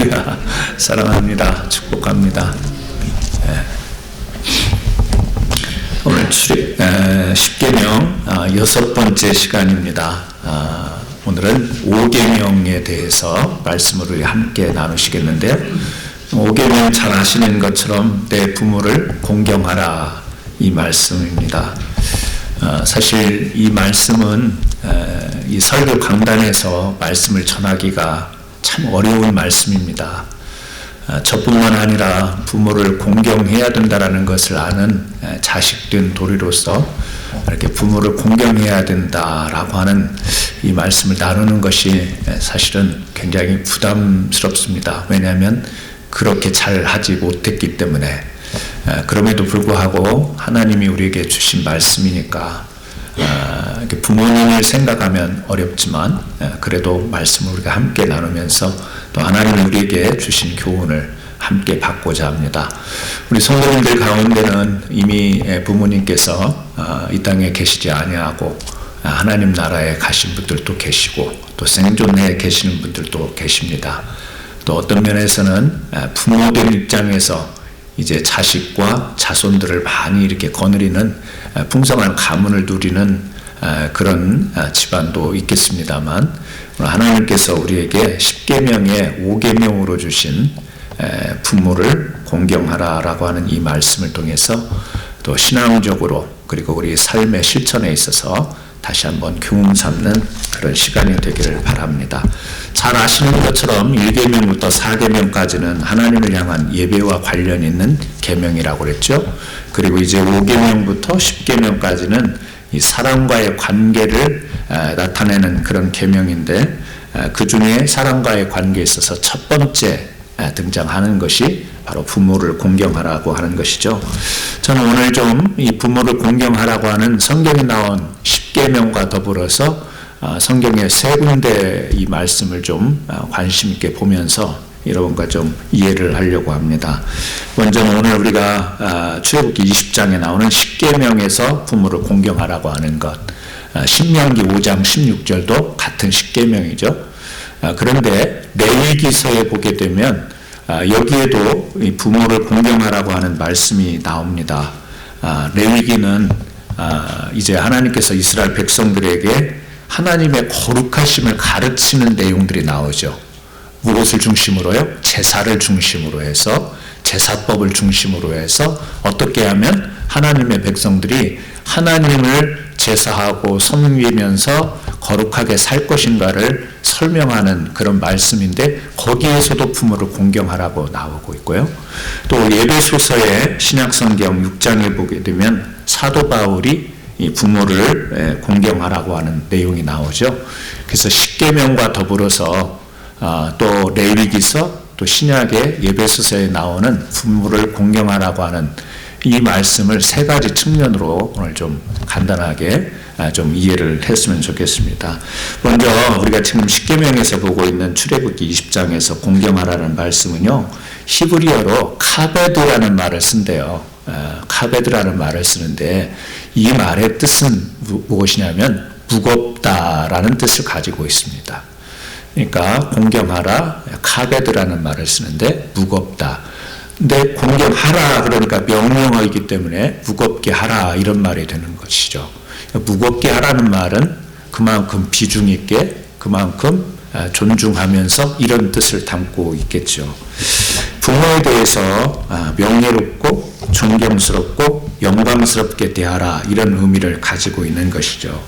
할렐루야. 사랑합니다. 축복합니다. 오늘 십계명 6번째 시간입니다. 오늘은 5계명에 대해서 말씀을 함께 나누시겠는데요. 5계명 잘 아시는 것처럼 내 부모를 공경하라, 이 말씀입니다. 사실 이 말씀은 이 설교 강단에서 말씀을 전하기가 참 어려운 말씀입니다. 저뿐만 아니라 부모를 공경해야 된다는 것을 아는 자식된 도리로서 이렇게 부모를 공경해야 된다라고 하는 이 말씀을 나누는 것이 사실은 굉장히 부담스럽습니다. 왜냐하면 그렇게 잘 하지 못했기 때문에. 그럼에도 불구하고 하나님이 우리에게 주신 말씀이니까 부모님을 생각하면 어렵지만 그래도 말씀을 우리가 함께 나누면서 또 하나님이 우리에게 주신 교훈을 함께 받고자 합니다. 우리 성도님들 가운데는 이미 부모님께서 이 땅에 계시지 아니하고 하나님 나라에 가신 분들도 계시고 또 생존에 계시는 분들도 계십니다. 또 어떤 면에서는 부모된 입장에서 이제 자식과 자손들을 많이 이렇게 거느리는 풍성한 가문을 누리는 그런 집안도 있겠습니다만, 하나님께서 우리에게 10계명의 5계명으로 주신 부모를 공경하라라고 하는 이 말씀을 통해서 또 신앙적으로 그리고 우리 삶의 실천에 있어서 다시 한번 교훈 삼는 그런 시간이 되기를 바랍니다. 잘 아시는 것처럼 1계명부터 4계명까지는 하나님을 향한 예배와 관련 있는 계명이라고 그랬죠. 그리고 이제 5계명부터 10계명까지는 이 사랑과의 관계를 나타내는 그런 계명인데, 그 중에 사랑과의 관계에 있어서 첫 번째 등장하는 것이 바로 부모를 공경하라고 하는 것이죠. 저는 오늘 좀 이 부모를 공경하라고 하는 성경에 나온 10계명과 더불어서 성경의 세 군데 이 말씀을 좀 관심 있게 보면서 여러분과 좀 이해를 하려고 합니다. 먼저 오늘 우리가 출애굽기 20장에 나오는 10계명에서 부모를 공경하라고 하는 것, 신명기 5장 16절도 같은 10계명이죠. 그런데 레위기서에 보게 되면 여기에도 이 부모를 공경하라고 하는 말씀이 나옵니다. 레위기는 이제 하나님께서 이스라엘 백성들에게 하나님의 거룩하심을 가르치는 내용들이 나오죠. 무엇을 중심으로요? 제사를 중심으로 해서, 제사법을 중심으로 해서 어떻게 하면 하나님의 백성들이 하나님을 제사하고 섬기면서 거룩하게 살 것인가를 설명하는 그런 말씀인데, 거기에서도 부모를 공경하라고 나오고 있고요. 또 에베소서의 신약성경 6장에 보게 되면 사도 바울이 이 부모를 공경하라고 하는 내용이 나오죠. 그래서 10계명과 더불어서 또 레위기서, 또 신약의 에베소서에 나오는 부모를 공경하라고 하는 이 말씀을 세 가지 측면으로 오늘 좀 간단하게 좀 이해를 했으면 좋겠습니다. 먼저 우리가 지금 10계명에서 보고 있는 출애굽기 20장에서 공경하라는 말씀은요, 히브리어로 카베드라는 말을 쓴대요. 카베드라는 말을 쓰는데, 이 말의 뜻은 무엇이냐면 무겁다라는 뜻을 가지고 있습니다. 그러니까 공경하라, 카베드라는 말을 쓰는데 무겁다. 근데 공경하라 그러니까 명령어이기 때문에 무겁게 하라, 이런 말이 되는 것이죠. 무겁게 하라는 말은 그만큼 비중 있게, 그만큼 존중하면서 이런 뜻을 담고 있겠죠. 부모에 대해서 명예롭고 존경스럽고 영광스럽게 대하라, 이런 의미를 가지고 있는 것이죠.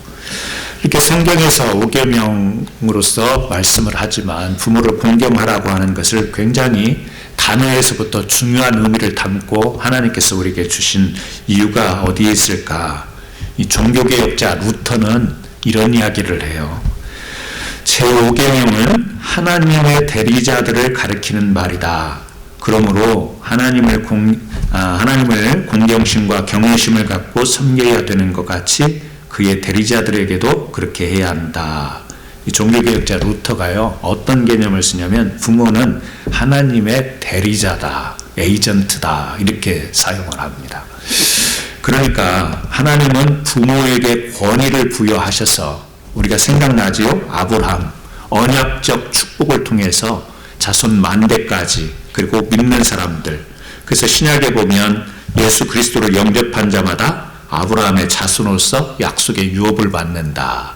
이렇게 성경에서 5계명으로서 말씀을 하지만 부모를 공경하라고 하는 것을 굉장히 단어에서부터 중요한 의미를 담고 하나님께서 우리에게 주신 이유가 어디에 있을까? 이 종교개혁자 루터는 이런 이야기를 해요. 제5계명은 하나님의 대리자들을 가리키는 말이다. 그러므로 하나님을 공경심과 경외심을 갖고 섬겨야 되는 것 같이 그의 대리자들에게도 그렇게 해야 한다. 이 종교개혁자 루터가요, 어떤 개념을 쓰냐면 부모는 하나님의 대리자다, 에이전트다, 이렇게 사용을 합니다. 그러니까 하나님은 부모에게 권위를 부여하셔서, 우리가 생각나지요? 아브라함, 언약적 축복을 통해서 자손 만대까지, 그리고 믿는 사람들. 그래서 신약에 보면 예수 그리스도를 영접한 자마다 아브라함의 자손으로서 약속의 유업을 받는다.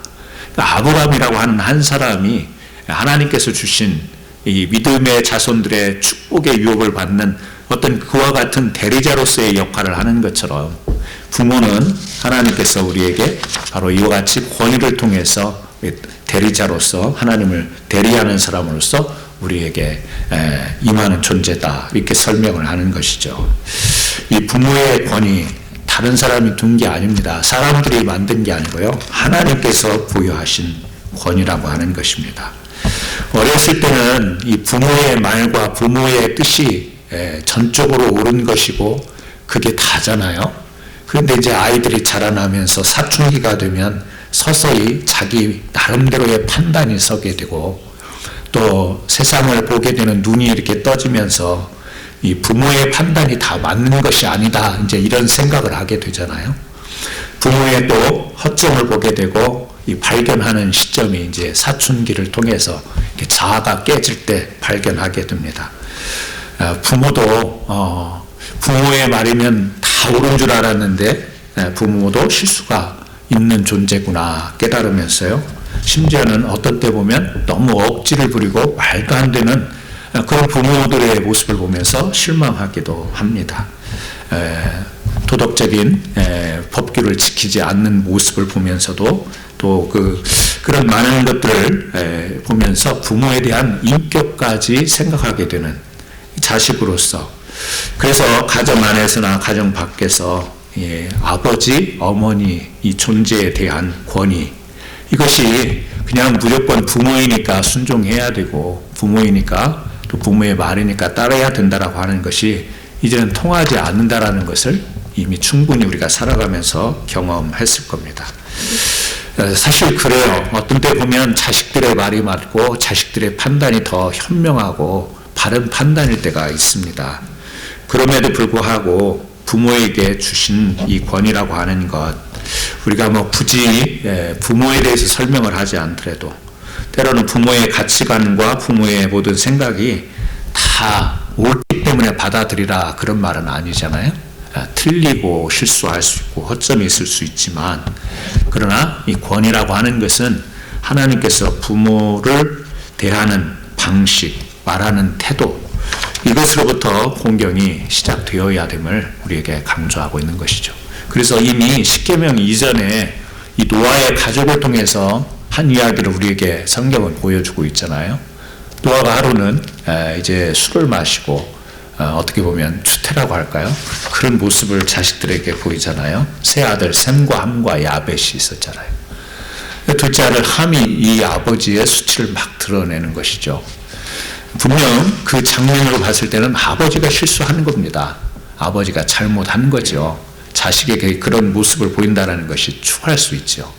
그러니까 아브라함이라고 하는 한 사람이 하나님께서 주신 이 믿음의 자손들의 축복의 유업을 받는 어떤 그와 같은 대리자로서의 역할을 하는 것처럼, 부모는 하나님께서 우리에게 바로 이와 같이 권위를 통해서 대리자로서 하나님을 대리하는 사람으로서 우리에게 임하는 존재다, 이렇게 설명을 하는 것이죠. 이 부모의 권위, 다른 사람이 둔 게 아닙니다. 사람들이 만든 게 아니고요, 하나님께서 부여하신 권위라고 하는 것입니다. 어렸을 때는 이 부모의 말과 부모의 뜻이 전적으로 옳은 것이고 그게 다잖아요. 그런데 이제 아이들이 자라나면서 사춘기가 되면 서서히 자기 나름대로의 판단이 서게 되고, 또 세상을 보게 되는 눈이 이렇게 떠지면서 이 부모의 판단이 다 맞는 것이 아니다, 이제 이런 생각을 하게 되잖아요. 부모의 또 허점을 보게 되고, 이 발견하는 시점이 이제 사춘기를 통해서 이렇게 자아가 깨질 때 발견하게 됩니다. 부모도 부모의 말이면 다 옳은 줄 알았는데 부모도 실수가 있는 존재구나 깨달으면서요, 심지어는 어떤 때 보면 너무 억지를 부리고 말도 안 되는 그런 부모들의 모습을 보면서 실망하기도 합니다. 도덕적인 법규를 지키지 않는 모습을 보면서도 또 그런 많은 것들을 보면서 부모에 대한 인격까지 생각하게 되는 자식으로서, 그래서 가정 안에서나 가정 밖에서 아버지, 어머니 이 존재에 대한 권위, 이것이 그냥 무조건 부모이니까 순종해야 되고 부모이니까 또 부모의 말이니까 따라야 된다라고 하는 것이 이제는 통하지 않는다라는 것을 이미 충분히 우리가 살아가면서 경험했을 겁니다. 사실 그래요. 어떤 때 보면 자식들의 말이 맞고 자식들의 판단이 더 현명하고 바른 판단일 때가 있습니다. 그럼에도 불구하고 부모에게 주신 이 권위라고 하는 것, 우리가 굳이 부모에 대해서 설명을 하지 않더라도 때로는 부모의 가치관과 부모의 모든 생각이 다 옳기 때문에 받아들이라, 그런 말은 아니잖아요. 틀리고 실수할 수 있고 허점이 있을 수 있지만, 그러나 이 권위라고 하는 것은 하나님께서 부모를 대하는 방식, 말하는 태도, 이것으로부터 공경이 시작되어야 됨을 우리에게 강조하고 있는 것이죠. 그래서 이미 십계명 이전에 이 노아의 가족을 통해서 한 이야기를 우리에게 성경은 보여주고 있잖아요. 노아가 하루는 이제 술을 마시고 어떻게 보면 추태라고 할까요? 그런 모습을 자식들에게 보이잖아요. 세 아들 셈과 함과 야벳이 있었잖아요. 둘째 아들 함이 이 아버지의 수치를 막 드러내는 것이죠. 분명 그 장면으로 봤을 때는 아버지가 실수하는 겁니다. 아버지가 잘못한 거죠. 자식에게 그런 모습을 보인다는 것이 추할 수 있죠.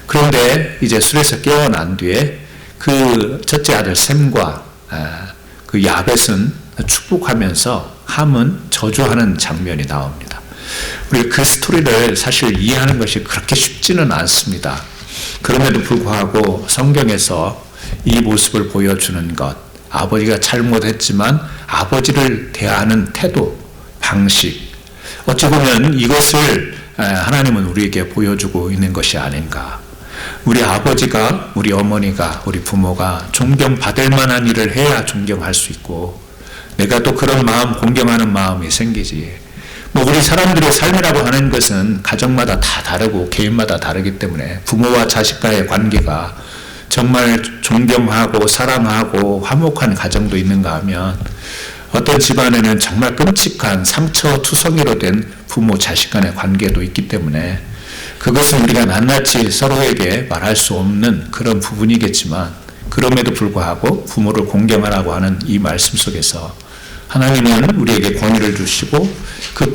그런데 이제 술에서 깨어난 뒤에 그 첫째 아들 셈과 그 야벳은 축복하면서 함은 저주하는 장면이 나옵니다. 우리 그 스토리를 사실 이해하는 것이 그렇게 쉽지는 않습니다. 그럼에도 불구하고 성경에서 이 모습을 보여주는 것, 아버지가 잘못했지만 아버지를 대하는 태도, 방식, 어찌 보면 이것을 하나님은 우리에게 보여주고 있는 것이 아닌가. 우리 아버지가, 우리 어머니가, 우리 부모가 존경받을 만한 일을 해야 존경할 수 있고, 내가 또 그런 마음, 공경하는 마음이 생기지. 우리 사람들의 삶이라고 하는 것은 가정마다 다 다르고 개인마다 다르기 때문에 부모와 자식과의 관계가 정말 존경하고 사랑하고 화목한 가정도 있는가 하면, 어떤 집안에는 정말 끔찍한 상처투성이로 된 부모 자식 간의 관계도 있기 때문에, 그것은 우리가 낱낱이 서로에게 말할 수 없는 그런 부분이겠지만, 그럼에도 불구하고 부모를 공경하라고 하는 이 말씀 속에서 하나님은 우리에게 권위를 주시고, 그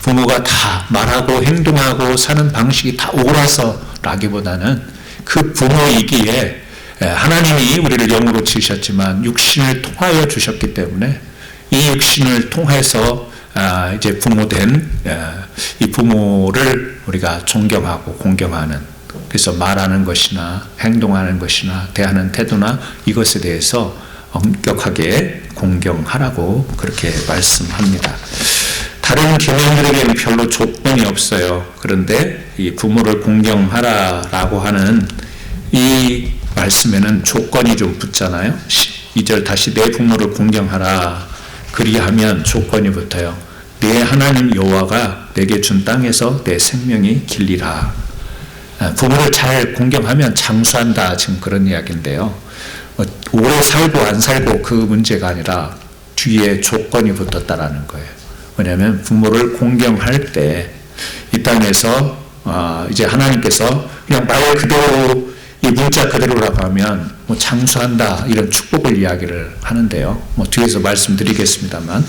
부모가 다 말하고 행동하고 사는 방식이 다 옳아서라기보다는 그 부모이기에 하나님이 우리를 영으로 지으셨지만 육신을 통하여 주셨기 때문에, 이 육신을 통해서 이제 부모된 이 부모를 우리가 존경하고 공경하는, 그래서 말하는 것이나 행동하는 것이나 대하는 태도나 이것에 대해서 엄격하게 공경하라고 그렇게 말씀합니다. 다른 계명들에게는 별로 조건이 없어요. 그런데 이 부모를 공경하라라고 하는 이 말씀에는 조건이 좀 붙잖아요. 2절 다시 내 부모를 공경하라. 그리하면 조건이 붙어요. 내 하나님 여호와가 내게 준 땅에서 내 생명이 길리라. 부모를 잘 공경하면 장수한다. 지금 그런 이야기인데요. 오래 살고 안 살고 그 문제가 아니라 뒤에 조건이 붙었다라는 거예요. 왜냐하면 부모를 공경할 때 이 땅에서 이제 하나님께서 그냥 말 그대로 이 문자 그대로라고 하면 뭐 장수한다 이런 축복을 이야기를 하는데요. 뭐 뒤에서 말씀드리겠습니다만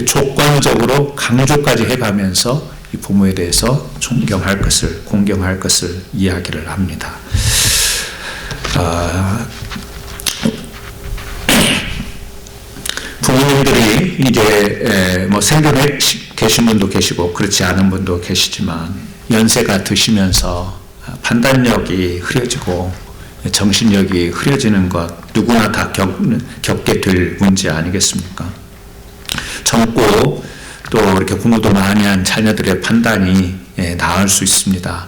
조건적으로 강조까지 해가면서 이 부모에 대해서 존경할 것을 공경할 것을 이야기를 합니다. 부모님들이 이제 뭐 생존해 계신 분도 계시고 그렇지 않은 분도 계시지만 연세가 드시면서 판단력이 흐려지고 정신력이 흐려지는 것 누구나 다 겪게 될 문제 아니겠습니까? 젊고 또 이렇게 공부도 많이 한 자녀들의 판단이 나을 수 있습니다.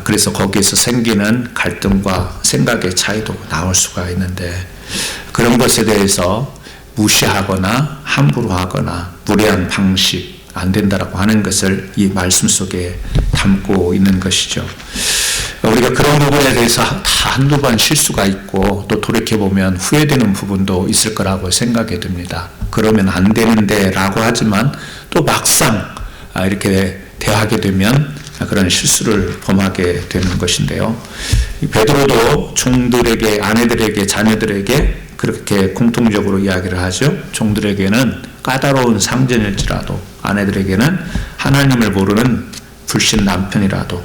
그래서 거기에서 생기는 갈등과 생각의 차이도 나올 수가 있는데 그런 것에 대해서 무시하거나 함부로 하거나 무례한 방식 안 된다라고 하는 것을 이 말씀 속에 담고 있는 것이죠. 우리가 그런 부분에 대해서 다 한두 번 실수가 있고 또 돌이켜보면 후회되는 부분도 있을 거라고 생각이 듭니다. 그러면 안 되는데 라고 하지만 또 막상 이렇게 대하게 되면 그런 실수를 범하게 되는 것인데요. 베드로도 종들에게, 아내들에게, 자녀들에게 그렇게 공통적으로 이야기를 하죠. 종들에게는 까다로운 상전일지라도 아내들에게는 하나님을 모르는 불신 남편이라도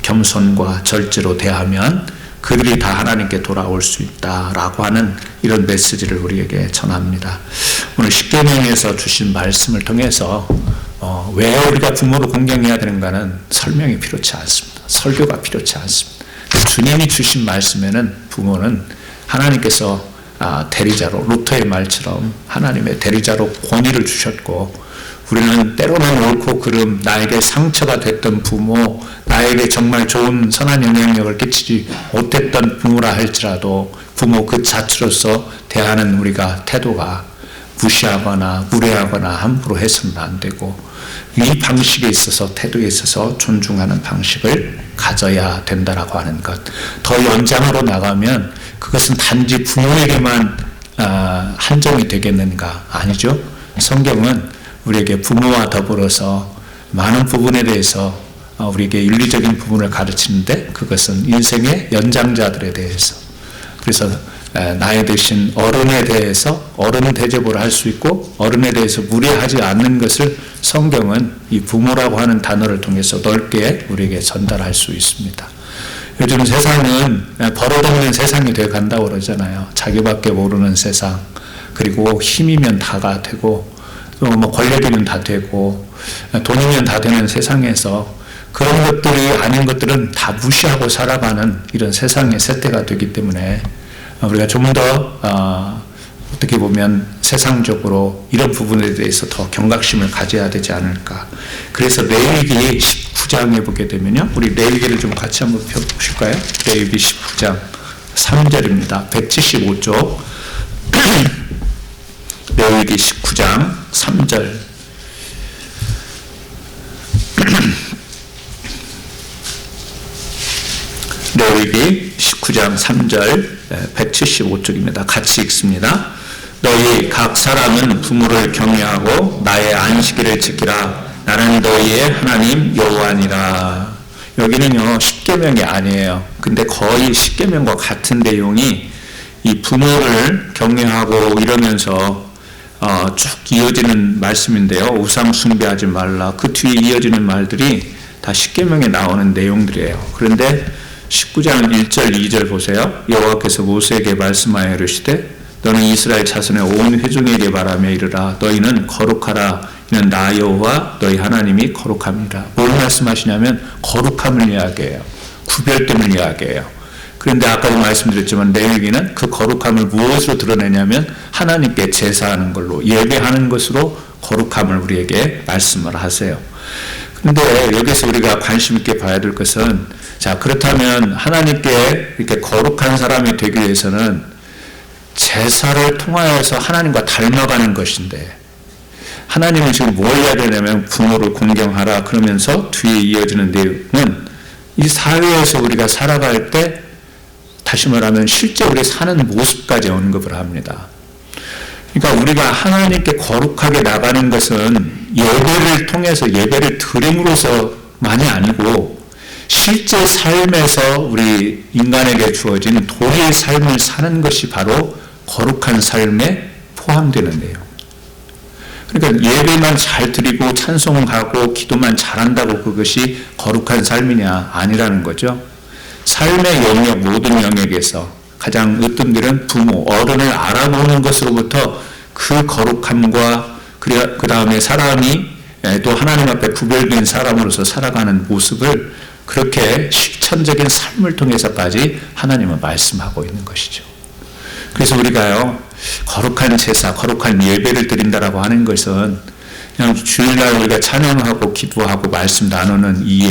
겸손과 절제로 대하면 그들이 다 하나님께 돌아올 수 있다라고 하는 이런 메시지를 우리에게 전합니다. 오늘 십계명에서 주신 말씀을 통해서 왜 우리가 부모를 공경해야 되는가는 설명이 필요치 않습니다. 설교가 필요치 않습니다. 주님이 주신 말씀에는 부모는 하나님께서 대리자로 루터의 말처럼 하나님의 대리자로 권위를 주셨고 우리는 때로는 옳고 그름 나에게 상처가 됐던 부모 나에게 정말 좋은 선한 영향력을 끼치지 못했던 부모라 할지라도 부모 그 자체로서 대하는 우리가 태도가 무시하거나 무례하거나 함부로 해서는 안 되고 이 방식에 있어서 태도에 있어서 존중하는 방식을 가져야 된다라고 하는 것. 더 연장으로 나가면 그것은 단지 부모에게만 한정이 되겠는가? 아니죠. 성경은 우리에게 부모와 더불어서 많은 부분에 대해서 우리에게 윤리적인 부분을 가르치는데 그것은 인생의 연장자들에 대해서 그래서 나이 드신 어른에 대해서 어른 대접을 할 수 있고 어른에 대해서 무례하지 않는 것을 성경은 이 부모라고 하는 단어를 통해서 넓게 우리에게 전달할 수 있습니다. 요즘 세상은 버릇없는 세상이 되어 간다고 그러잖아요. 자기밖에 모르는 세상 그리고 힘이면 다가 되고 또 뭐 권력이면 다 되고 돈이면 다 되는 세상에서 그런 것들이 아닌 것들은 다 무시하고 살아가는 이런 세상의 세태가 되기 때문에 우리가 좀 더 어떻게 보면 세상적으로 이런 부분에 대해서 더 경각심을 가져야 되지 않을까. 그래서 레위기 19장에 보게 되면요. 우리 레위기를 좀 같이 한번 펴보실까요? 레위기 19장 3절입니다. 175쪽 레위기 19장 3절 레위기 19장 3절 175쪽입니다. 같이 읽습니다. 너희 각 사람은 부모를 경외하고 나의 안식일을 지키라. 나는 너희의 하나님 여호와니라. 여기는요 십계명이 아니에요. 근데 거의 십계명과 같은 내용이 이 부모를 경외하고 이러면서 쭉 이어지는 말씀인데요. 우상 숭배하지 말라. 그 뒤에 이어지는 말들이 다 십계명에 나오는 내용들이에요. 그런데 19장 1절 2절 보세요. 여호와께서 모세에게 말씀하여 이르시되 너는 이스라엘 자손의 온 회중에게 말하며 이르라. 너희는 거룩하라. 이는 나 여호와 너희 하나님이 거룩함이라. 뭘 말씀하시냐면 거룩함을 이야기해요. 구별됨을 이야기해요. 그런데 아까도 말씀드렸지만 레위기는 그 거룩함을 무엇으로 드러내냐면 하나님께 제사하는 걸로, 예배하는 것으로 거룩함을 우리에게 말씀을 하세요. 그런데 여기서 우리가 관심 있게 봐야 될 것은, 자, 그렇다면 하나님께 이렇게 거룩한 사람이 되기 위해서는 제사를 통하여서 하나님과 닮아가는 것인데, 하나님은 지금 뭘 해야 되냐면 부모를 공경하라 그러면서 뒤에 이어지는 내용은 이 사회에서 우리가 살아갈 때 다시 말하면 실제 우리 사는 모습까지 언급을 합니다. 그러니까 우리가 하나님께 거룩하게 나가는 것은 예배를 통해서 예배를 드림으로서만이 아니고 실제 삶에서 우리 인간에게 주어진 도리의 삶을 사는 것이 바로 거룩한 삶에 포함되는 내용. 그러니까 예배만 잘 드리고 찬송하고 기도만 잘한다고 그것이 거룩한 삶이냐? 아니라는 거죠. 삶의 영역, 모든 영역에서 가장 어떤 일은 부모, 어른을 알아보는 것으로부터 그 거룩함과 그 다음에 사람이 또 하나님 앞에 구별된 사람으로서 살아가는 모습을 그렇게 실천적인 삶을 통해서까지 하나님은 말씀하고 있는 것이죠. 그래서 우리가요, 거룩한 제사, 거룩한 예배를 드린다라고 하는 것은 그냥 주일날 우리가 찬양하고 기도하고 말씀 나누는 이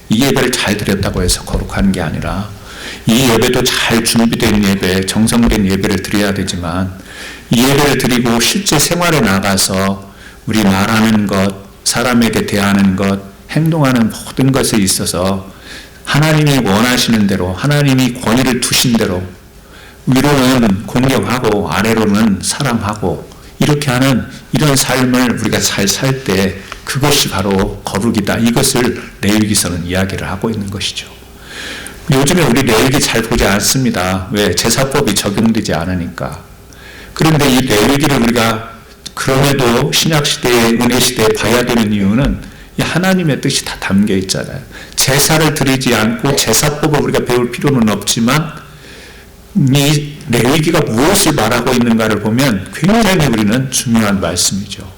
예배를 잘 드렸다고 해서 거룩한 게 아니라 이 예배도 잘 준비된 예배, 정성된 예배를 드려야 되지만 이 예배를 드리고 실제 생활에 나가서 우리 말하는 것, 사람에게 대하는 것, 행동하는 모든 것에 있어서 하나님이 원하시는 대로, 하나님이 권위를 두신 대로 위로는 공경하고 아래로는 사랑하고 이렇게 하는 이런 삶을 우리가 잘 살 때 그것이 바로 거룩이다. 이것을 레위기서는 이야기를 하고 있는 것이죠. 요즘에 우리 레위기 잘 보지 않습니다. 왜? 제사법이 적용되지 않으니까. 그런데 이 레위기를 우리가 그럼에도 신약시대에 은혜시대에 봐야 되는 이유는 이 하나님의 뜻이 다 담겨 있잖아요. 제사를 드리지 않고 제사법을 우리가 배울 필요는 없지만 이 레위기가 무엇을 말하고 있는가를 보면 굉장히 우리는 중요한 말씀이죠.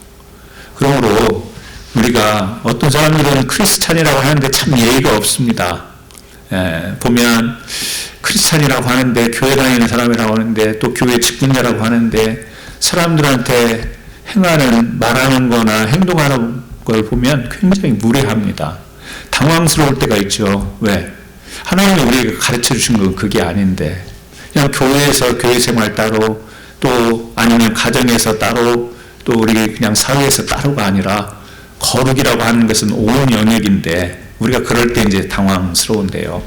그러므로 우리가 어떤 사람들은 크리스찬이라고 하는데 참 예의가 없습니다. 보면 크리스찬이라고 하는데 교회 다니는 사람이라고 하는데 또 교회 직분자라고 하는데 사람들한테 행하는 말하는 거나 행동하는 걸 보면 굉장히 무례합니다. 당황스러울 때가 있죠. 왜? 하나님이 우리에게 가르쳐 주신 건 그게 아닌데 그냥 교회에서 교회 생활 따로 또 아니면 가정에서 따로 또 우리 그냥 사회에서 따로가 아니라 거룩이라고 하는 것은 온 영역인데 우리가 그럴 때 이제 당황스러운데요.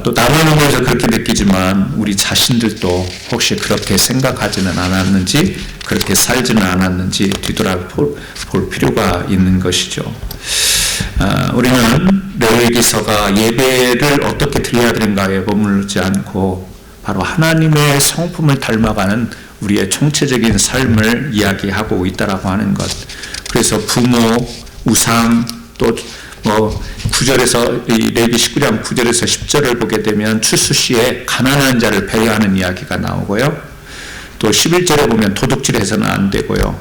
또 남의 눈에서 그렇게 느끼지만 우리 자신들도 혹시 그렇게 생각하지는 않았는지 그렇게 살지는 않았는지 뒤돌아볼 필요가 있는 것이죠. 우리는 레위기서가 예배를 어떻게 드려야 되는가에 머무르지 않고 바로 하나님의 성품을 닮아가는 우리의 총체적인 삶을 이야기하고 있다라고 하는 것. 그래서 부모, 우상, 또 9절에서 이 레위 19장 9절에서 10절을 보게 되면 출수 시에 가난한 자를 배려하는 이야기가 나오고요. 또 11절에 보면 도둑질해서는 안 되고요.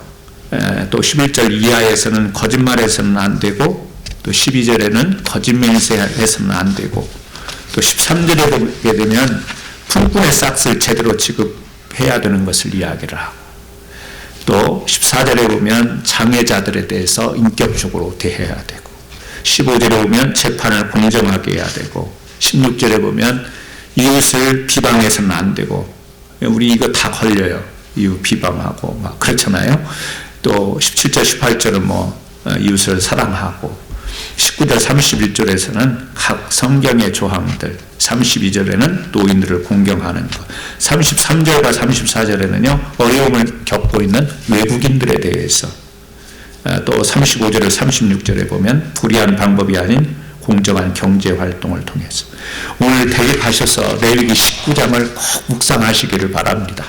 또 11절 이하에서는 거짓말해서는 안 되고 또 12절에는 거짓 맹세해서는 안 되고 또 13절에 보게 되면 품꾼의 싹을 제대로 지급해야 되는 것을 이야기를 하고 또 14절에 보면 장애자들에 대해서 인격적으로 대해야 되고 15절에 보면 재판을 공정하게 해야 되고 16절에 보면 이웃을 비방해서는 안 되고 우리 이거 다 걸려요. 이웃 비방하고 막 그렇잖아요. 또 17절 18절은 이웃을 사랑하고 19절 31절에서는 각 성경의 조항들 32절에는 노인들을 공경하는 것 33절과 34절에는요 어려움을 겪고 있는 외국인들에 대해서 또 35절에 36절에 보면 불의한 방법이 아닌 공정한 경제활동을 통해서 오늘 대입하셔서 레위기 19장을 꼭 묵상하시기를 바랍니다.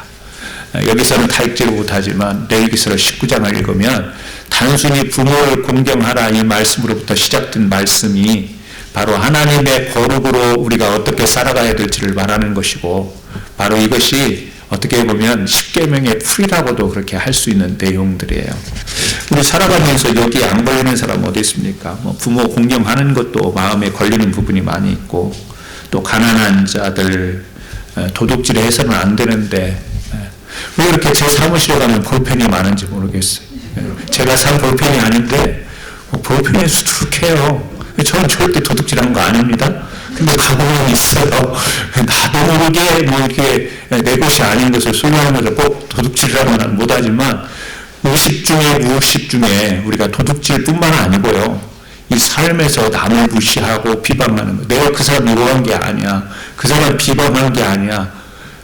여기서는 다 읽지를 못하지만 레위기서 19장을 읽으면 단순히 부모를 공경하라 이 말씀으로부터 시작된 말씀이 바로 하나님의 거룩으로 우리가 어떻게 살아가야 될지를 말하는 것이고 바로 이것이 어떻게 보면 십계명의 풀이라고도 그렇게 할 수 있는 내용들이에요. 우리 살아가면서 여기 안 걸리는 사람 어디 있습니까? 부모 공경하는 것도 마음에 걸리는 부분이 많이 있고 또 가난한 자들 도둑질 해서는 안 되는데 왜 이렇게 제 사무실에 가면 볼펜이 많은지 모르겠어요. 제가 산 볼펜이 아닌데 볼펜이 수두룩해요. 저는 절대 도둑질한 거 아닙니다. 근데 가보면 있어요. 나도 모르게 뭐 이렇게 내 것이 아닌 것을 소유하는 것을 꼭 도둑질이라고는 못하지만 의식 중에 무의식 중에 우리가 도둑질뿐만 아니고요. 이 삶에서 남을 무시하고 비방하는 거. 내가 그 사람 미워한 게 아니야. 그 사람 비방한 게 아니야.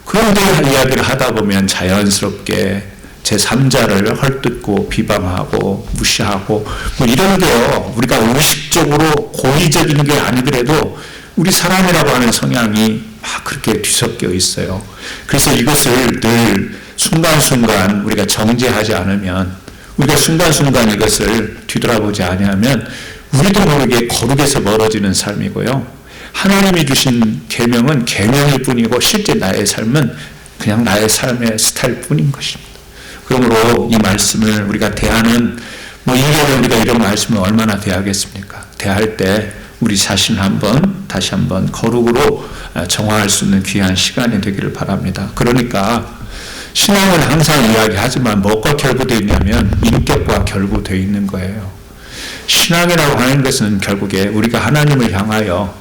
그런데 이야기를 하다 보면 자연스럽게 제3자를 헐뜯고 비방하고 무시하고 뭐 이런 게요. 우리가 의식적으로 고의적인 게 아니더라도 우리 사람이라고 하는 성향이 막 그렇게 뒤섞여 있어요. 그래서 이것을 늘 순간순간 우리가 정죄하지 않으면 우리가 순간순간 이것을 뒤돌아보지 아니하면 우리도 모르게 거룩에서 멀어지는 삶이고요. 하나님이 주신 계명은 계명일 뿐이고 실제 나의 삶은 그냥 나의 삶의 스타일 뿐인 것입니다. 그러므로 이 말씀을 우리가 대하는 뭐 1년에 우리가 이런 말씀을 얼마나 대하겠습니까? 대할 때 우리 자신 다시 한번 거룩으로 정화할 수 있는 귀한 시간이 되기를 바랍니다. 그러니까 신앙은 항상 이야기하지만 무엇과 결부되어 있냐면 인격과 결부되어 있는 거예요. 신앙이라고 하는 것은 결국에 우리가 하나님을 향하여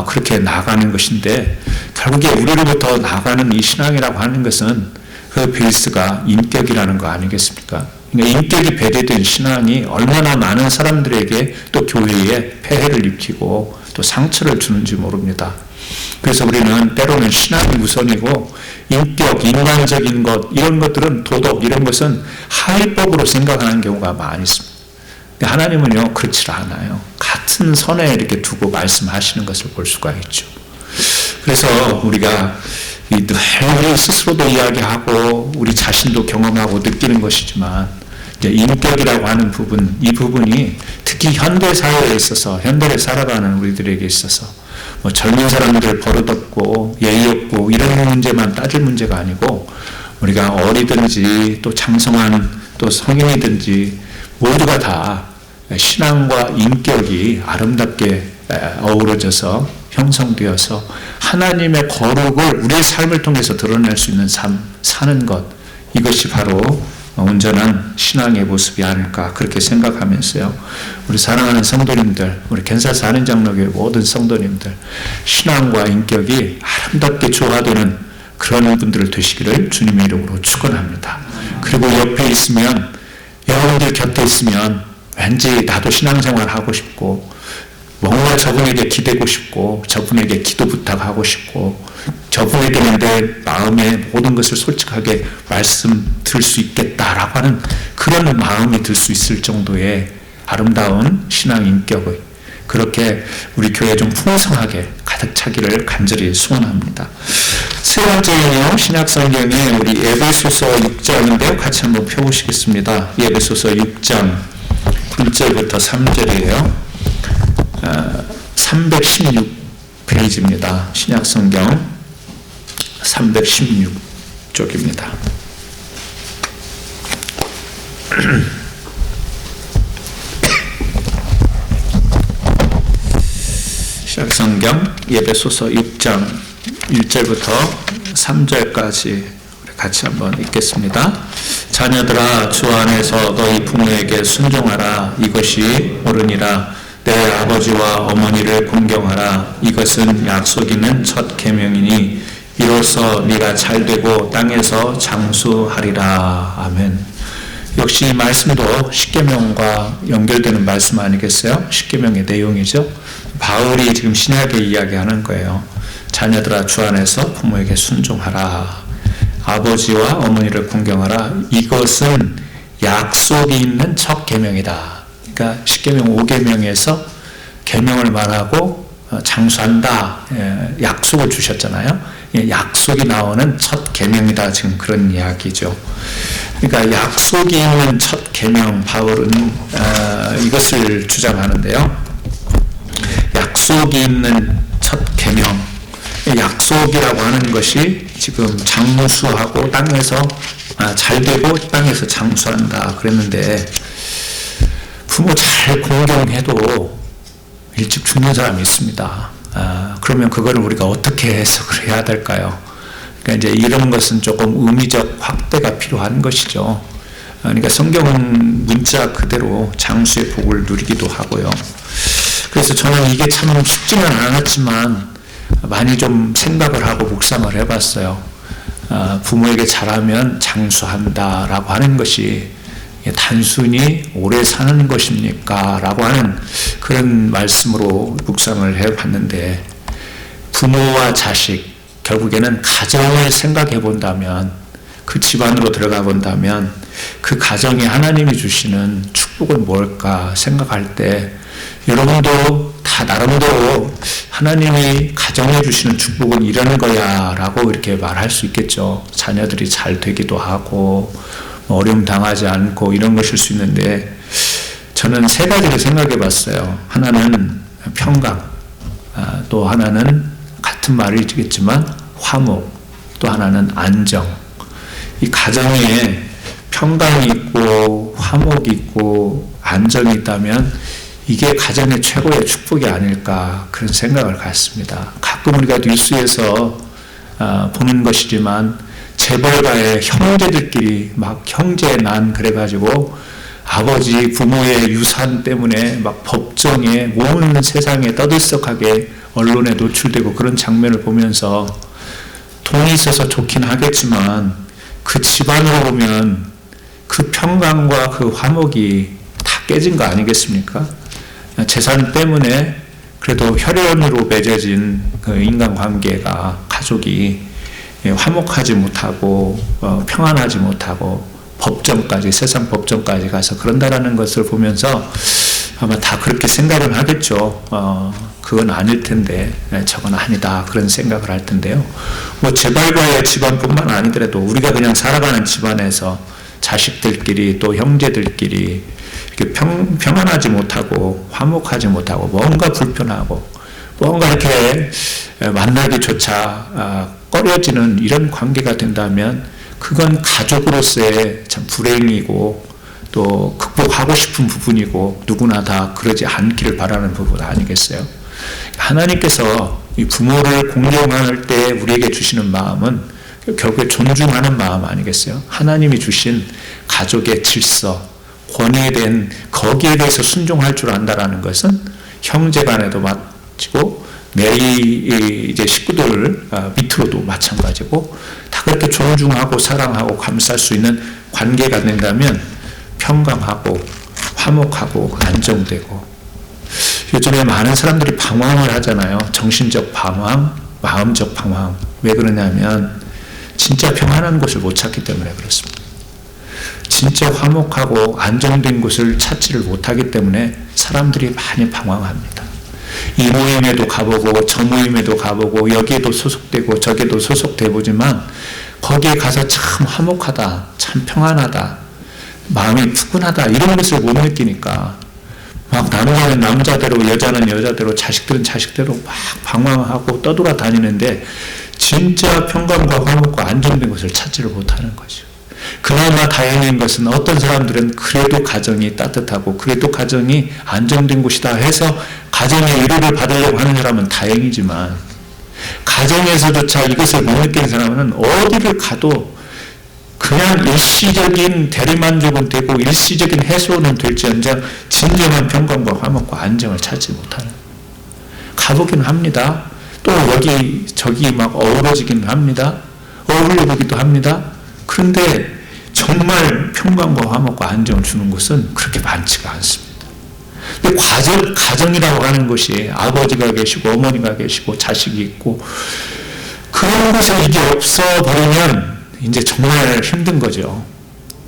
그렇게 나아가는 것인데 결국에 우리로부터 나아가는 이 신앙이라고 하는 것은 그 베이스가 인격이라는 거 아니겠습니까? 그러니까 인격이 배제된 신앙이 얼마나 많은 사람들에게 또 교회에 폐해를 입히고 또 상처를 주는지 모릅니다. 그래서 우리는 때로는 신앙이 우선이고 인격, 인간적인 것 이런 것들은 도덕 이런 것은 하위법으로 생각하는 경우가 많이 있습니다. 하나님은요 그렇지 않아요. 같은 선에 이렇게 두고 말씀하시는 것을 볼 수가 있죠. 그래서 우리가 늘 스스로도 이야기하고 우리 자신도 경험하고 느끼는 것이지만 인격이라고 하는 부분, 이 부분이 특히 현대 사회에 있어서 현대를 살아가는 우리들에게 있어서 뭐 젊은 사람들 버릇없고 예의 없고 이런 문제만 따질 문제가 아니고 우리가 어리든지 또 장성한 또 성인이든지 모두가 다 신앙과 인격이 아름답게 어우러져서 형성되어서 하나님의 거룩을 우리의 삶을 통해서 드러낼 수 있는 삶 사는 것, 이것이 바로 온전한 신앙의 모습이 아닐까 그렇게 생각하면서요. 우리 사랑하는 성도님들, 우리 겐사스 한인장로교회 모든 성도님들 신앙과 인격이 아름답게 조화되는 그런 분들 되시기를 주님의 이름으로 축원합니다. 그리고 옆에 있으면 여러분들 곁에 있으면 왠지 나도 신앙생활 하고 싶고 뭔가 저분에게 기대고 싶고 저분에게 기도 부탁하고 싶고 저분에게는 내 마음의 모든 것을 솔직하게 말씀 드릴 수 있겠다라고 하는 그런 마음이 들 수 있을 정도의 아름다운 신앙 인격의 그렇게 우리 교회 좀 풍성하게 가득 차기를 간절히 소원합니다. 세 번째는요, 신약성경에 우리 에베소서 6장인데요. 같이 한번 펴보시겠습니다. 에베소서 6장 1절부터 3절이에요. 316페이지입니다. 신약성경 316쪽입니다. 신약성경 에베소서 6장 1절부터 3절까지 같이 한번 읽겠습니다. 자녀들아 주 안에서 너희 부모에게 순종하라. 이것이 옳으니라. 내 아버지와 어머니를 공경하라. 이것은 약속 있는 첫 계명이니 이로써 네가 잘되고 땅에서 장수하리라. 아멘. 역시 이 말씀도 십계명과 연결되는 말씀 아니겠어요? 십계명의 내용이죠. 바울이 지금 신약에 이야기하는 거예요. 자녀들아 주 안에서 부모에게 순종하라. 아버지와 어머니를 공경하라. 이것은 약속이 있는 첫 계명이다. 그러니까 십계명 5계명에서 계명을 말하고 장수한다. 약속을 주셨잖아요. 약속이 나오는 첫 계명이다. 지금 그런 이야기죠. 그러니까 약속이 있는 첫 계명, 바울은 이것을 주장하는데요. 약속이 있는 첫 계명, 약속이라고 하는 것이 지금 장수하고 땅에서 잘되고 땅에서 장수한다 그랬는데 부모 잘 공경해도 일찍 죽는 사람이 있습니다. 그러면 그거를 우리가 어떻게 해석을 해야 될까요? 그러니까 이제 이런 것은 조금 의미적 확대가 필요한 것이죠. 그러니까 성경은 문자 그대로 장수의 복을 누리기도 하고요. 그래서 저는 이게 참 쉽지는 않았지만 많이 좀 생각을 하고 묵상을 해봤어요. 부모에게 잘하면 장수한다라고 하는 것이 단순히 오래 사는 것입니까? 라고 하는 그런 말씀으로 묵상을 해봤는데, 부모와 자식, 결국에는 가정을 생각해 본다면, 그 집안으로 들어가 본다면 그 가정에 하나님이 주시는 축복은 뭘까 생각할 때, 여러분도 다 나름대로 하나님이 가정에 주시는 축복은 이런 거야 라고 이렇게 말할 수 있겠죠. 자녀들이 잘 되기도 하고 어려움 당하지 않고 이런 것일 수 있는데, 저는 세 가지를 생각해 봤어요. 하나는 평강, 또 하나는 같은 말이겠지만 화목, 또 하나는 안정. 이 가정에 평강이 있고 화목이 있고 안정이 있다면 이게 가정의 최고의 축복이 아닐까, 그런 생각을 갖습니다. 가끔 우리가 뉴스에서 보는 것이지만 재벌가의 형제들끼리 막 형제난 그래가지고 아버지 부모의 유산 때문에 막 법정에 온 세상에 떠들썩하게 언론에 노출되고, 그런 장면을 보면서 돈이 있어서 좋긴 하겠지만 그 집안으로 보면 그 평강과 그 화목이 다 깨진 거 아니겠습니까? 재산 때문에 그래도 혈연으로 맺어진 그 인간관계가, 가족이 화목하지 못하고 평안하지 못하고 법정까지, 세상 법정까지 가서 그런다라는 것을 보면서 아마 다 그렇게 생각을 하겠죠. 그건 아닐 텐데, 저건 아니다, 그런 생각을 할 텐데요. 뭐 재벌가의 집안뿐만 아니더라도 우리가 그냥 살아가는 집안에서 자식들끼리 또 형제들끼리 이렇게 평안하지 못하고 화목하지 못하고 뭔가 불편하고 뭔가 이렇게 만나기조차 꺼려지는 이런 관계가 된다면 그건 가족으로서의 참 불행이고 또 극복하고 싶은 부분이고, 누구나 다 그러지 않기를 바라는 부분 아니겠어요? 하나님께서 이 부모를 공경할 때 우리에게 주시는 마음은 결국에 존중하는 마음 아니겠어요? 하나님이 주신 가족의 질서, 권위에 대한 거기에 대해서 순종할 줄 안다라는 것은 형제 간에도 마치고 내 이제 식구들 밑으로도 마찬가지고, 다 그렇게 존중하고 사랑하고 감쌀 수 있는 관계가 된다면 평강하고 화목하고 안정되고. 요즘에 많은 사람들이 방황을 하잖아요. 정신적 방황, 마음적 방황. 왜 그러냐면 진짜 평안한 곳을 못 찾기 때문에 그렇습니다. 진짜 화목하고 안정된 곳을 찾지를 못하기 때문에 사람들이 많이 방황합니다. 이 모임에도 가보고 저 모임에도 가보고 여기에도 소속되고 저기에도 소속되보지만 거기에 가서 참 화목하다, 참 평안하다, 마음이 푸근하다, 이런 것을 못 느끼니까 막 남자는 남자대로 여자는 여자대로 자식들은 자식대로 막 방황하고 떠돌아다니는데 진짜 평강과 화목과 안정된 것을 찾지를 못하는 거죠. 그나마 다행인 것은 어떤 사람들은 그래도 가정이 따뜻하고 그래도 가정이 안정된 곳이다 해서 가정의 위로를 받으려고 하는 사람은 다행이지만, 가정에서조차 이것을 못 느끼는 사람은 어디를 가도 그냥 일시적인 대리만족은 되고 일시적인 해소는 될지언정 진정한 평강과 화목과 안정을 찾지 못하는, 가보긴 합니다. 또 여기 저기 막 어우러지긴 합니다. 어울려 보기도 합니다. 그런데 정말 평강과 화목과 안정을 주는 곳은 그렇게 많지가 않습니다. 근데 가정이라고 하는 것이 아버지가 계시고 어머니가 계시고 자식이 있고 그런 곳에 이게 없어버리면 이제 정말 힘든 거죠.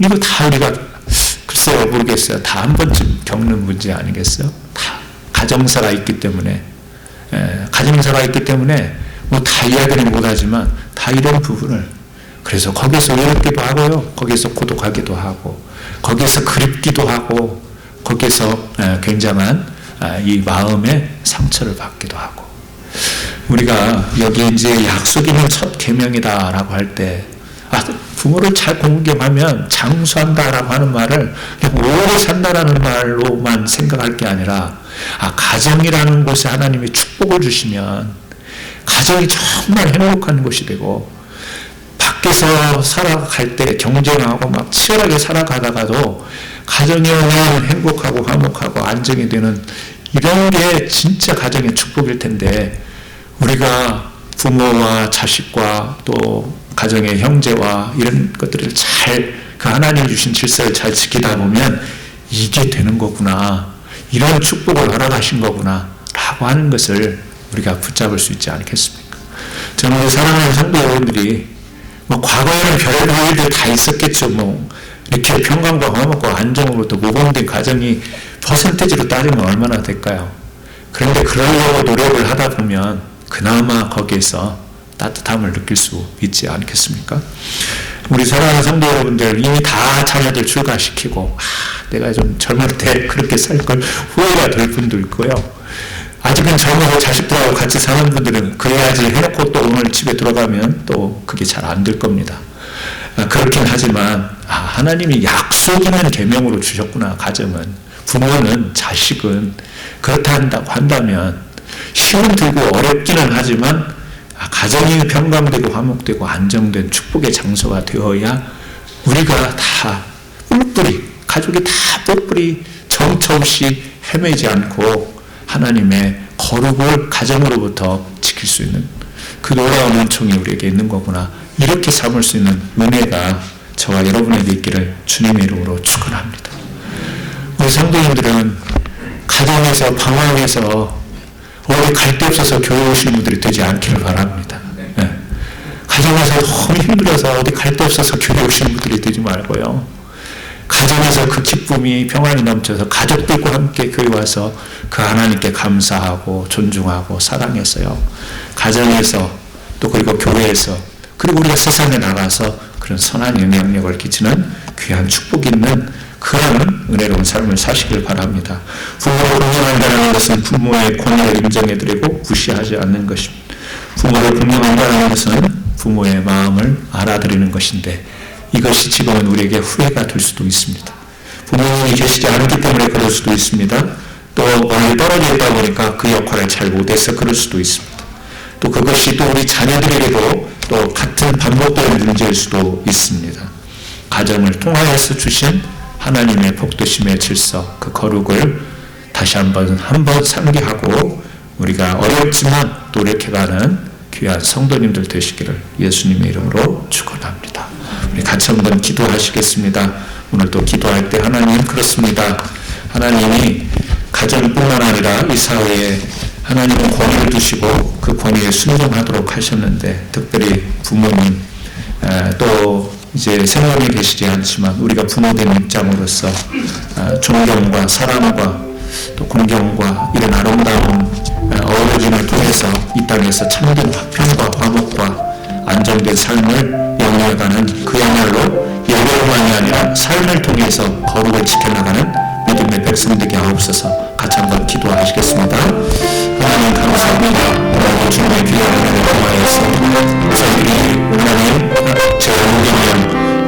이거 다 우리가 글쎄요, 모르겠어요. 다 한 번쯤 겪는 문제 아니겠어요? 다 가정사가 있기 때문에, 가정사가 있기 때문에 뭐 다 이야기는 못하지만 다 이런 부분을, 그래서 거기서 외롭기도 하고요, 거기서 고독하기도 하고, 거기서 그립기도 하고, 거기서 굉장한 이 마음의 상처를 받기도 하고. 우리가 여기 이제 약속 있는 첫 계명이다라고 할 때, 부모를 잘 공경하면 장수한다라고 하는 말을 그냥 오래 산다라는 말로만 생각할 게 아니라 가정이라는 곳에 하나님이 축복을 주시면 가정이 정말 행복한 곳이 되고 밖에서 살아갈 때 경쟁하고 막 치열하게 살아가다가도 가정이 오면 행복하고 화목하고 안정이 되는 이런 게 진짜 가정의 축복일 텐데 우리가 부모와 자식과 또 가정의 형제와 이런 것들을 그 하나님 주신 질서를 잘 지키다 보면 이게 되는 거구나. 이런 축복을 허락하신 거구나. 라고 하는 것을 우리가 붙잡을 수 있지 않겠습니까? 저는 우리 사랑하는 성도 여러분들이 과거에는 별의별 일들 다 있었겠죠. 이렇게 평강과 화목과 안정으로 또 모범된 가정이 퍼센테이지로 따지면 얼마나 될까요? 그런데 그러려고 노력을 하다 보면 그나마 거기에서 따뜻함을 느낄 수 있지 않겠습니까? 우리 사랑하는 성도 여러분들 이미 다 자녀들 출가시키고 내가 좀 젊을 때 그렇게 살 걸 후회가 될 분도 있고요. 아직은 젊어서 자식들하고 같이 사는 분들은 그래야지 해놓고 또 오늘 집에 들어가면 또 그게 잘 안 될 겁니다. 그렇긴 하지만 하나님이 약속 있는 계명으로 주셨구나. 가정은 부모는 자식은 그렇다 한다면 힘은 들고 어렵기는 하지만 가정이 평강되고 화목되고 안정된 축복의 장소가 되어야 우리가 다 뿔뿔이 가족이 다 뿔뿔이 정처 없이 헤매지 않고 하나님의 거룩을 가정으로부터 지킬 수 있는 그 놀라운 은총이 우리에게 있는 거구나. 이렇게 삼을 수 있는 은혜가 저와 여러분에게 있기를 주님의 이름으로 축원합니다. 우리 성도님들은 가정에서 방황해서 어디 갈 데 없어서 교회 오시는 분들이 되지 않기를 바랍니다. 네. 가정에서 너무 힘들어서 어디 갈 데 없어서 교회 오시는 분들이 되지 말고요. 가정에서 그 기쁨이 평안이 넘쳐서 가족들과 함께 교회 와서 그 하나님께 감사하고 존중하고 사랑해서요. 가정에서 또 그리고 교회에서 그리고 우리가 세상에 나가서 그런 선한 영향력을 끼치는 귀한 축복 있는 그런 은혜로운 삶을 사시길 바랍니다. 부모를 공경한다는 것은 부모의 권위를 인정해드리고 무시하지 않는 것입니다. 부모를 공경한다는 것은 부모의 마음을 알아들이는 것인데 이것이 지금은 우리에게 후회가 될 수도 있습니다. 부모님이 계시지 않기 때문에 그럴 수도 있습니다. 또 멀리 떨어져 있다 보니까 그 역할을 잘 못해서 그럴 수도 있습니다. 또 그것이 또 우리 자녀들에게도 또 같은 반복되는 문제일 수도 있습니다. 가정을 통하여서 주신 하나님의 복되심의 질서, 그 거룩을 다시 한번 상기하고 우리가 어렵지만 노력해가는 귀한 성도님들 되시기를 예수님의 이름으로 축원합니다. 우리 같이 한번 기도하시겠습니다. 오늘도 기도할 때 하나님 그렇습니다. 하나님이 가정뿐만 아니라 이 사회에 하나님은 권위를 두시고 그 권위에 순종하도록 하셨는데 특별히 부모님 또 이제 생각이 계시지 않지만 우리가 부모된 입장으로서 존경과 사랑과 또 공경과 이런 아름다운 어우러짐을 통해서 이 땅에서 참된 화평과 화목과 안정된 삶을 영위해가는 그야말로 예배만이 아니라 삶을 통해서 거룩을 지켜나가는 믿음의 백성 되게 하옵소서. 같이 한번 기도하시겠습니다. 하나님 감사합니다. 오늘 주님의 귀한 은혜를 통하여서 저희들이 하나님 제 5개명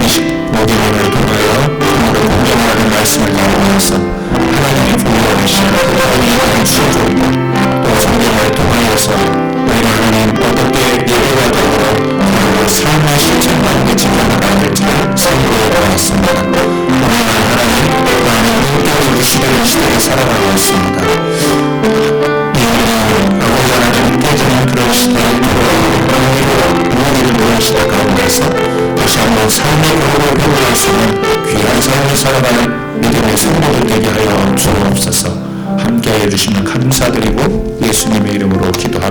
25개명을 통하여 부모를 공경하는 말씀을 나누면서 하나님의 부모가 되시는 하나님의 수조 또 성경을 통하여서 우리가 하나님 어떻게 예배가 되고 그리고 삶의 실천 가운데 지켜나가야 할지를 선고해 보았습니다. 오늘날 하나님 인격을 주시려는 시대에 살아가고 있습니다. 아버지 하나님 깨지는 그런 시대에 부모님을 보는 시대 가운데서 다시 한번 삶의 거룩을 회복할 수 있는 귀한 삶을 살아가는 믿음의 성도들 되게 하여 주옵소서. 함께해 주시면 감사드리고 예수님의 이름으로 기도합니다.